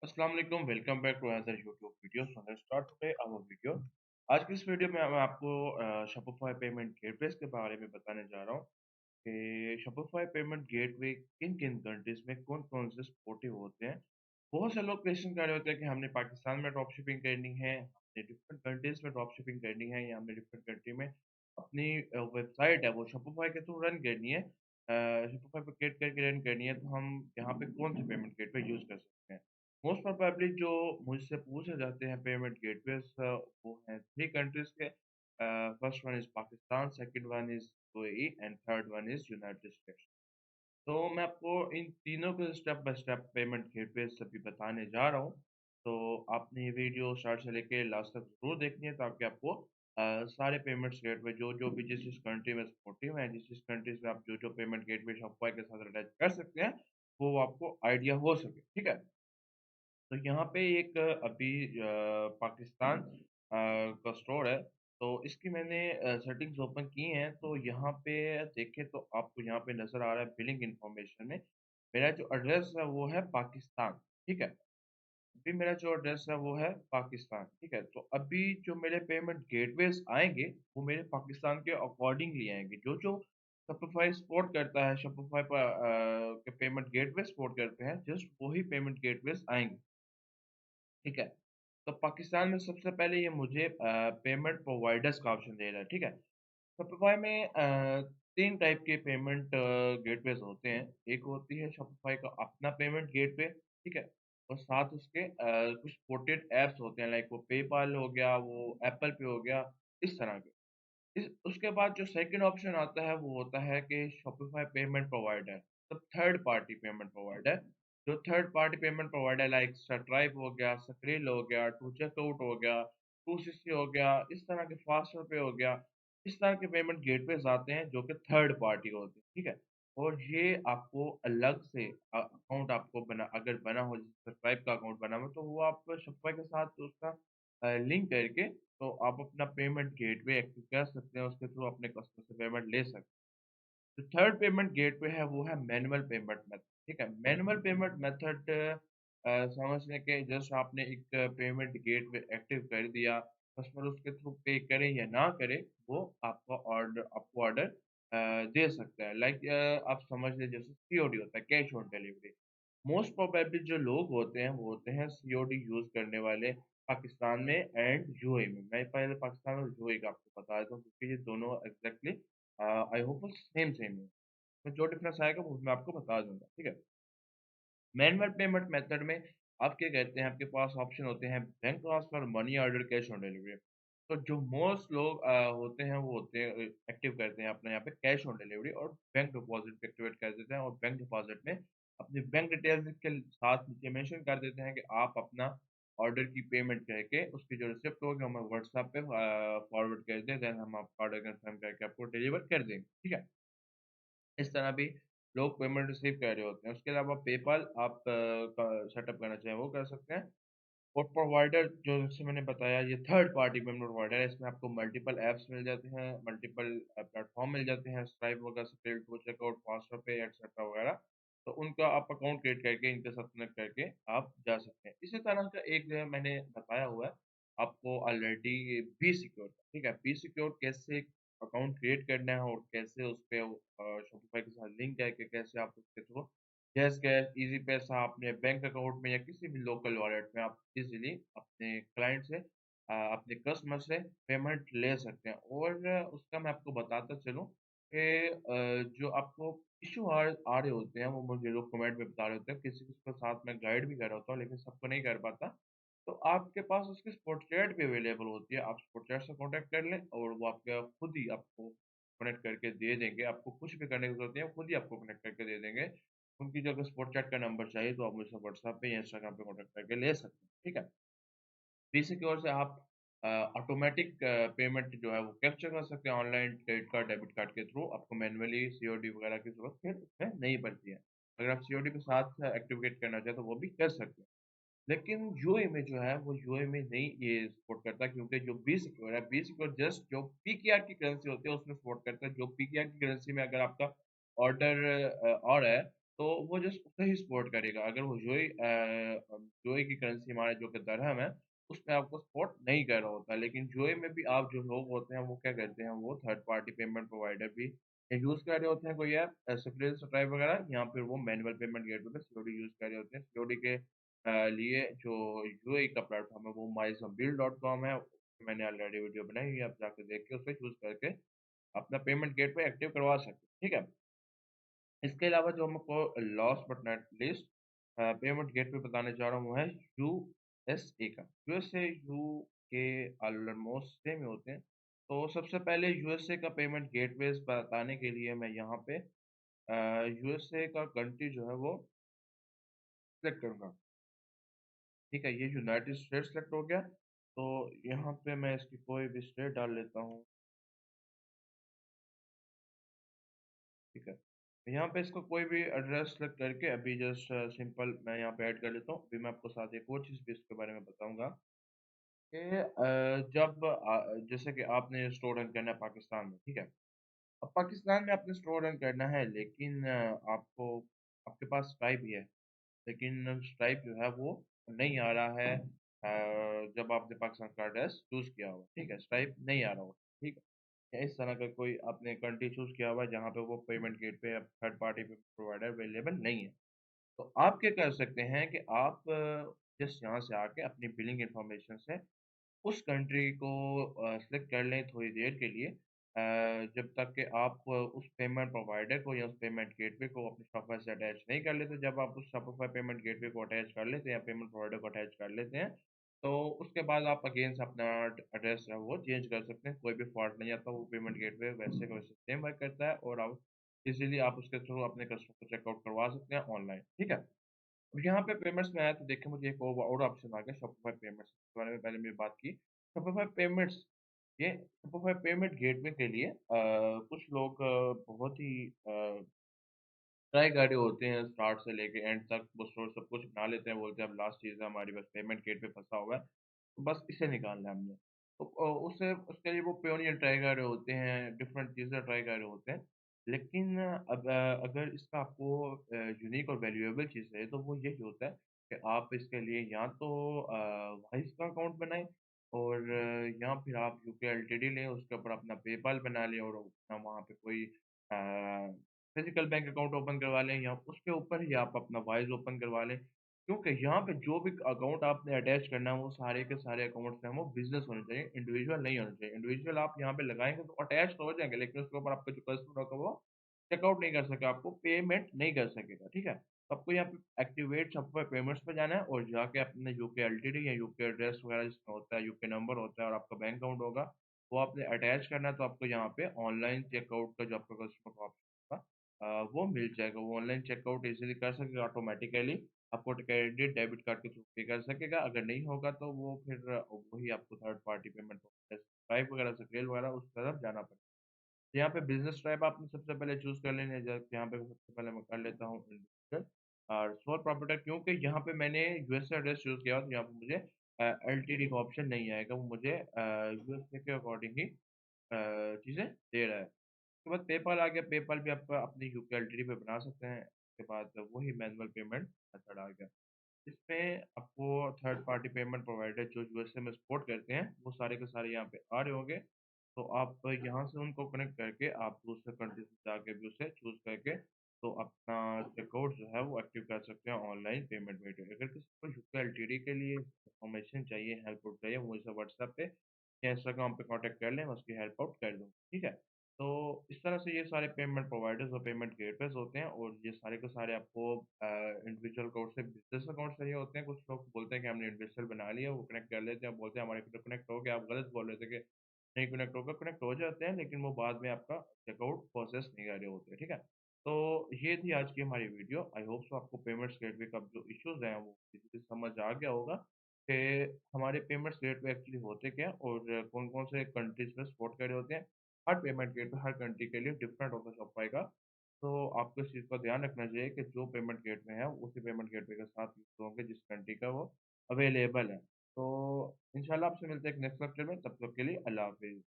अस्सलाम वालेकुम welcome back to another YouTube video. So let's start today our video. आज की इस वीडियो में मैं आपको शॉपिफाई पेमेंट गेटवेज के बारे में बताने जा रहा हूँ कि शॉपिफाई पेमेंट गेटवे किन-किन कंट्रीज में कौन-कौन से सपोर्टिव होते हैं। बहुत से लोग क्वेश्चन कर रहे होते हैं कि हमने पाकिस्तान में ड्रॉप शिपिंग करनी है, हमने डिफरेंट कंट्रीज में ड्रॉप शिपिंग करनी है या हमने डिफरेंट कंट्री में अपनी वेबसाइट है वो शॉपिफाई के थ्रू रन करनी है, शॉपिफाई पे क्रिएट करके रन करनी है, तो हम यहाँ पे कौन से पेमेंट गेटवे यूज़ कर सकते हैं। मोस्ट प्रोबेबली जो मुझसे पूछे जाते हैं पेमेंट गेटवेज़, वो हैं 3 कंट्रीज़ के। First one is Pakistan, second one is UAE and third one is United states. तो मैं आपको इन तीनों के स्टेप बाय स्टेप पेमेंट गेटवेज़ अभी बताने जा रहा हूँ। तो आपने ये वीडियो स्टार्ट से लेके लास्ट तक ज़रूर देखनी है ताकि आपको सारे पेमेंट्स गेटवे जो भी जिस कंट्री में सपोर्टिव हैं, जिस कंट्रीज़ में आप जो पेमेंट गेटवे शॉपिफाई के साथ अटैच कर सकते हैं, वो आपको आइडिया हो सके। ठीक है? तो यहाँ पे एक अभी पाकिस्तान का स्टोर है, तो इसकी मैंने सेटिंग्स ओपन की हैं, तो यहाँ पे देखें तो आपको यहाँ पे नज़र आ रहा है बिलिंग इन्फॉर्मेशन में, मेरा जो एड्रेस है वो है पाकिस्तान, ठीक है? अभी मेरा जो एड्रेस है वो है पाकिस्तान, ठीक है? तो अभी जो मेरे पेमेंट गेटवेज़ आएँगे, वो मेरे पाकिस्तान के अकॉर्डिंगली आएँगे, जो शॉपिफ़ाई सपोर्ट करता है, शॉपिफ़ाई के पेमेंट गेटवे सपोर्ट करते हैं, जस्ट वही पेमेंट गेटवेज़ आएँगे। ठीक है? तो पाकिस्तान में सबसे पहले ये मुझे पेमेंट प्रोवाइडर्स का ऑप्शन दे रहा है, ठीक है? शॉपिफ़ाई में 3 टाइप के पेमेंट गेटवेज़ होते हैं। एक होती है शॉपिफ़ाई का अपना पेमेंट गेटवे, ठीक है? और साथ उसके कुछ सपोर्टेड ऐप्स होते हैं, लाइक वो पेपाल हो गया, वो एप्पल पे हो गया, इस तरह के। इस उसके बाद जो सेकंड ऑप्शन आता है वो होता है कि शॉपिफाई पेमेंट प्रोवाइडर, मतलब थर्ड पार्टी पेमेंट प्रोवाइडर। जो third party payment provider like stripe हो गया, स्क्रिल हो गया, टू चेकआउट हो गया, 2CC हो गया, इस तरह के फास्टर पे हो गया, इस तरह के पेमेंट गेटवेज आते हैं जो कि थर्ड पार्टी होते हैं, ठीक है? और ये आपको अलग से अकाउंट आपको अगर बना हो, स्ट्राइप का अकाउंट बना हो, तो वो आप शॉपिफाई के साथ उसका लिंक करके तो आप अपना पेमेंट गेटवे एक्टिव कर सकते हैं, उसके थ्रू अपने कस्टमर से पेमेंट ले सकते हैं। जो थर्ड पेमेंट गेटवे है वो है मैनुअल पेमेंट मेथड, ठीक है? मैनुअल पेमेंट मेथड समझने के जस्ट आपने एक पेमेंट गेटवे एक्टिव कर दिया, कस्टमर उसके थ्रू पे करे या ना करे, वो आपको ऑर्डर दे सकता है। लाइक आप समझ लें जैसे सीओडी होता है, cash on delivery. Most probably जो लोग होते हैं, वो होते हैं सीओडी यूज़ करने वाले पाकिस्तान में एंड यूएई में। मैं पहले पाकिस्तान और यूएई का आपको बता देता हूँ क्योंकि ये दोनों एग्ज़ैक्टली आई होप वो सेम है। तो जो डिफ़रेंस आएगा वो मैं आपको बता दूँगा, ठीक है? मैनुअल पेमेंट मेथड में आप क्या कहते हैं, आपके पास ऑप्शन होते हैं bank transfer, money order, cash on delivery. तो जो मोस्ट लोग होते हैं वो होते हैं एक्टिव करते हैं अपने यहाँ पे कैश ऑन डिलीवरी और बैंक डिपॉज़िट एक्टिवेट कर देते हैं और बैंक डिपॉज़िट में अपनी बैंक डिटेल्स के साथ नीचे मेंशन कर देते हैं कि आप अपना ऑर्डर की पेमेंट करके उसकी जो रिसिप्ट होगी हमें व्हाट्सएप पे फॉरवर्ड कर दें, देन हम आपका ऑर्डर कंफर्म करके आपको डिलीवर कर देंगे, ठीक है? इस तरह भी लोग पेमेंट रिसीव कर रहे होते हैं। उसके अलावा पेपाल आप का सेटअप करना चाहें वो कर सकते हैं। और प्रोवाइडर जो जैसे मैंने बताया ये थर्ड पार्टी पेमेंट प्रोवाइडर है, इसमें आपको मल्टीपल ऐप्स मिल जाते हैं, मल्टीपल प्लेटफ़ॉर्म मिल जाते हैं, स्ट्राइप वगैरह से पेड टू चेकआउट, फास्टर पे एक्सेट्रा वगैरह। तो उनका आप अकाउंट क्रिएट करके इनके साथ कनेक्ट करके आप जा सकते हैं। इसी तरह का एक जो है मैंने बताया हुआ है आपको ऑलरेडी बी सिक्योर का, ठीक है? बी सिक्योर कैसे अकाउंट क्रिएट करना है और कैसे उसपे शॉपिफ़ाई के साथ लिंक करके कैसे आप उसके थ्रू जैज़ कैश, ईज़ी पैसा अपने बैंक अकाउंट में या किसी भी लोकल वॉलेट में आप इज़िली अपने क्लाइंट से अपने कस्टमर से पेमेंट ले सकते हैं। और उसका मैं आपको बताता चलूँ कि जो आपको इश्यू आ रहे होते हैं, वो मुझे लोग कमेंट में बता रहे होते हैं, किसी-किसी को साथ में गाइड भी कर रहा होता हूँ, लेकिन सबको नहीं कर पाता। तो आपके पास उसकी सपोर्ट चैट भी अवेलेबल होती है, आप सपोर्ट चैट से कॉन्टैक्ट कर लें और वो आपका खुद ही आपको कनेक्ट करके दे देंगे, आपको कुछ भी करने की ज़रूरत नहीं है, खुद ही आपको कनेक्ट करके दे देंगे। उनकी जो अगर सपोर्ट चैट का नंबर चाहिए तो आप मुझसे व्हाट्सएप पे या इंस्टाग्राम पे कॉन्टैक्ट करके ले सकते हैं, ठीक है? बीसी की ओर से आप ऑटोमेटिक पेमेंट जो है वो कैप्चर कर सकते हैं online credit card, debit card के थ्रू, आपको मैनुअली सीओडी वगैरह की ज़रूरत फिर उसमें नहीं पड़ती है। अगर आप सीओडी के साथ एक्टिवेट करना चाहें तो वो भी कर सकते हैं। लेकिन यूएई में जो है वो यूएई में नहीं ये सपोर्ट करता क्योंकि जो बी सिक्योर है, बी सिक्योर जस्ट जो पीकेआर की करेंसी होती है उसमें सपोर्ट करता है। जो पीकेआर की करेंसी में अगर आपका ऑर्डर आ रहा है तो वो जस्ट उसे ही सपोर्ट करेगा। अगर वो जोई की करेंसी हमारे जो कि दरहम है, उसमें आपको सपोर्ट नहीं कर रहा होता। लेकिन जोई में भी आप जो लोग होते हैं, वो क्या करते हैं, वो थर्ड पार्टी पेमेंट प्रोवाइडर भी यूज़ कर रहे होते हैं कोई ऐप, स्क्रिप्ट, स्ट्राइप वगैरह, या फिर वो मैनुअल पेमेंट गेटवे पे सीओडी यूज़ कर रहे होते हैं। सीओडी के लिए जो यूएई का प्लेटफ़ॉर्म है, वो myzobil.com है। मैंने ऑलरेडी वीडियो बनाई हुई है, आप जाके देख के उसे चूज़ करके अपना पेमेंट गेटवे एक्टिव करवा सकते हैं, ठीक है? इसके अलावा जो हमको last but not least payment gateway बताने जा रहा हूँ, वो है यूएसए का। यूएसए, यूके ऑलमोस्ट सेम ही होते हैं। तो सबसे पहले यूएसए का पेमेंट गेटवेज़ बताने के लिए मैं यहाँ पे यूएसए का कंट्री जो है वो सिलेक्ट करूँगा। ठीक है, ये यूनाइटेड स्टेट्स सेलेक्ट हो गया। तो यहाँ पे मैं इसकी कोई भी स्टेट डाल लेता हूँ, ठीक है। तो यहाँ पे इसको कोई भी एड्रेस सेलेक्ट करके अभी जस्ट सिंपल मैं यहाँ पे ऐड कर लेता हूँ। अभी मैं आपको साथ एक और चीज़ भी इसके बारे में बताऊँगा कि जैसे कि आपने स्टोर रन करना है पाकिस्तान में, ठीक है। अब पाकिस्तान में आपने स्टोर रन करना है, लेकिन आपको आपके पास स्ट्राइप भी है, लेकिन स्ट्राइप जो है वो नहीं आ रहा है। जब आपने पाकिस्तान का एड्रेस चूज़ किया होगा, ठीक है, स्ट्राइप नहीं आ रहा होगा, ठीक है। या इस तरह का कोई आपने कंट्री चूज़ किया हुआ है जहाँ पे वो पेमेंट गेटवे या थर्ड पार्टी प्रोवाइडर अवेलेबल नहीं है। तो आप क्या कर सकते हैं कि आप जस्ट यहाँ से आके अपनी बिलिंग इन्फॉर्मेशन से उस कंट्री को सेलेक्ट कर लें थोड़ी देर के लिए, जब तक कि आप उस पेमेंट प्रोवाइडर को या उस पेमेंट गेटवे को अपने शॉपिफ़ाई से अटैच नहीं कर लेते। जब आप उस शॉपिफ़ाई पेमेंट गेटवे को अटैच कर लेते हैं या पेमेंट प्रोवाइडर को अटैच कर लेते हैं, तो उसके बाद आप अगेन से अपना एड्रेस है वो चेंज कर सकते हैं। कोई भी फॉल्ट नहीं आता, वो पेमेंट गेटवे वैसे का वैसे सेम वर्क करता है, और आप इज़िली आप उसके थ्रू अपने कस्टमर को चेकआउट करवा सकते हैं ऑनलाइन, ठीक है? अब यहाँ पे पेमेंट्स में आया तो देखिए मुझे एक और ऑप्शन आ गया, शॉपिफ़ाई पेमेंट्स के बारे में पहले मैंने बात की। शॉपिफ़ाई पेमेंट्स, ये शॉपिफ़ाई पेमेंट गेटवे के लिए कुछ लोग बहुत ही ट्राई कर रहे होते हैं स्टार्ट से लेके एंड तक, वो स्टोर सब कुछ बना लेते हैं, बोलते हैं अब लास्ट चीज़ है हमारी, बस पेमेंट गेटवे फँसा हुआ है, तो बस इसे निकालना है हमने। तो उससे उसके लिए वो पियोनियर ट्राई कर रहे होते हैं, डिफरेंट चीज़ें ट्राई कर रहे होते हैं। लेकिन अगर इसका आपको यूनिक और वैल्यूएबल चीज़ है, तो वो यही होता है कि आप इसके लिए या तो वाइज़ का अकाउंट बनाएँ, और या फिर आप यूके एलटीडी लें, उसके ऊपर अपना पेपाल बना लें और अपना वहाँ पे कोई फिजिकल बैंक अकाउंट ओपन करवा लें, या उसके ऊपर ही आप अपना वाइज़ ओपन करवा लें। क्योंकि यहाँ पे जो भी अकाउंट आपने अटैच करना है, वो सारे के सारे अकाउंट्स हैं वो बिज़नेस होने चाहिए, इंडिविजुअल नहीं होने चाहिए। इंडिविजुअल आप यहाँ पे लगाएँगे तो अटैच तो हो जाएँगे, लेकिन उसके ऊपर आपका जो कस्टमर होगा वो चेकआउट नहीं कर सकेगा, आपको पेमेंट नहीं कर सकेगा, ठीक है? तो आपको यहाँ पे एक्टिवेट शॉपिफ़ाई पेमेंट्स पे जाना है, और जाके अपने यूके एलटीडी या यूके एड्रेस वगैरह जिसमें होता है, यूके नंबर होता है और आपका बैंक अकाउंट होगा, वो आपने अटैच करना है। तो आपको यहाँ पे ऑनलाइन चेकआउट का जो आपका कस्टमर का ऑप्शन होगा, वो मिल जाएगा। वो ऑनलाइन चेकआउट इज़िली कर सकेगा ऑटोमैटिकली, आपको क्रेडिट, डेबिट कार्ड के थ्रू पे कर सकेगा। अगर नहीं होगा तो वो फिर वही आपको third party payment provider stripe वगैरह, स्केल वगैरह उस तरफ जाना पड़ेगा। तो यहाँ पे बिज़नेस ट्राइब आपने सबसे पहले चूज़ कर लेनी है। यहाँ पे सबसे पहले मैं कर लेता हूँ इंडिविजुअल और सोल प्रोप्राइटर, क्योंकि यहाँ पे मैंने यूएसए एड्रेस चूज़ किया, तो यहाँ पे मुझे एलटीडी का ऑप्शन नहीं आएगा, वो मुझे यूएसए के अकॉर्डिंग ही चीज़ें दे रहा है। उसके बाद पेपाल आ गया, पेपाल भी आप अपनी यूके एलटीडी पे बना सकते हैं। उसके बाद वही मैनुअल पेमेंट मेथड आ गया। इसमें आपको थर्ड पार्टी पेमेंट प्रोवाइडर जो यूएसए में सपोर्ट करते हैं, वो सारे के सारे यहाँ पे आ रहे होंगे। तो आप यहाँ से उनको कनेक्ट करके आप दूसरे कंट्री में जाके भी उसे चूज़ करके तो अपना चेकआउट जो है वो एक्टिव कर सकते हैं ऑनलाइन पेमेंट मेथड। अगर किसी को यूके एलटीडी के लिए इन्फॉर्मेशन चाहिए, हेल्प आउट चाहिए, वो मुझे व्हाट्सएप पे या इंस्टाग्राम पे कॉन्टैक्ट कर लें, मैं उसकी हेल्प आउट कर दूँगा, ठीक है? तो इस तरह से ये सारे पेमेंट प्रोवाइडर्स और पेमेंट गेटवेज़ होते हैं, और ये सारे के सारे आपको इंडिविजुअल अकाउंट से बिज़नेस अकाउंट चाहिए होते हैं। कुछ लोग बोलते हैं कि हमने इंडिविजुअल बना लिया, वो कनेक्ट कर लेते हैं, बोलते हैं हमारे तो कनेक्ट हो गया, आप गलत बोल रहे थे कि नहीं कनेक्ट होगा, कनेक्ट हो जाते हैं, लेकिन वो बाद में आपका चेकआउट प्रोसेस नहीं कर रहे होते हैं, ठीक है? तो ये थी आज की हमारी वीडियो। आई होप सो आपको पेमेंट्स गेटवे का जो इश्यूज़ हैं वो इज़िली समझ आ गया होगा कि हमारे पेमेंट्स गेटवे एक्चुअली होते क्या हैं और कौन-कौन से कंट्रीज़ में सपोर्ट कर रहे होते हैं। हर पेमेंट गेटवे हर कंट्री के लिए डिफरेंट होता है शॉपिफ़ाई का। तो आपको इस चीज़ का ध्यान रखना चाहिए कि जो पेमेंट गेटवे है, उसी पेमेंट गेटवे के साथ यूज़ होंगे जिस कंट्री का वो अवेलेबल है। तो इंशाल्लाह आपसे मिलते हैं एक नेक्स्ट लेक्चर में, तब तक के लिए अल्लाह हाफ़िज़।